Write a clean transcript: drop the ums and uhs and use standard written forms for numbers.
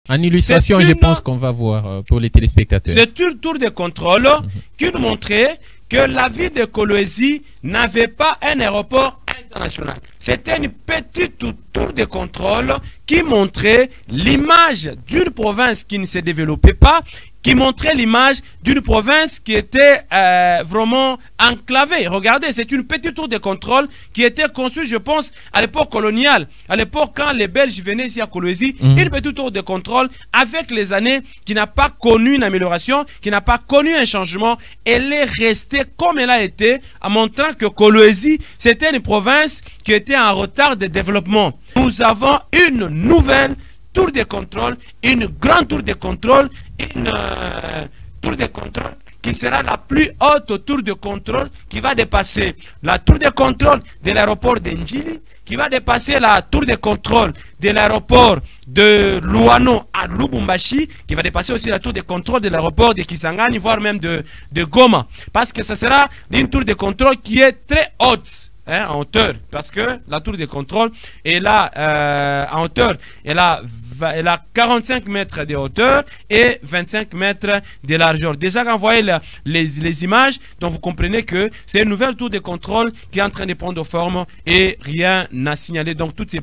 En illustration, je pense qu'on va voir pour les téléspectateurs. C'est un tour de contrôle qui nous montrait que la ville de Kolwezi n'avait pas un aéroport international. C'était une petite tour de contrôle qui montrait l'image d'une province qui ne se développait pas, qui montrait l'image d'une province qui était vraiment enclavée. Regardez, c'est une petite tour de contrôle qui était construite, je pense, à l'époque coloniale. À l'époque, quand les Belges venaient ici à Kolwezi, une petite tour de contrôle, avec les années, qui n'a pas connu une amélioration, qui n'a pas connu un changement. Elle est restée comme elle a été, en montrant que Kolwezi, c'était une province qui était en retard de développement. Nous avons une nouvelle tour de contrôle, une grande tour de contrôle, une tour de contrôle qui sera la plus haute tour de contrôle qui va dépasser la tour de contrôle de l'aéroport d'Enjili, qui va dépasser la tour de contrôle de l'aéroport de Luano à Lubumbashi, qui va dépasser aussi la tour de contrôle de l'aéroport de Kisangani, voire même de Goma. Parce que ce sera une tour de contrôle qui est très haute. En hauteur, parce que la tour de contrôle est là en hauteur, elle a 45 mètres de hauteur et 25 mètres de largeur. Déjà quand vous voyez les images, donc vous comprenez que c'est une nouvelle tour de contrôle qui est en train de prendre forme et rien n'a signalé. Donc toutes ces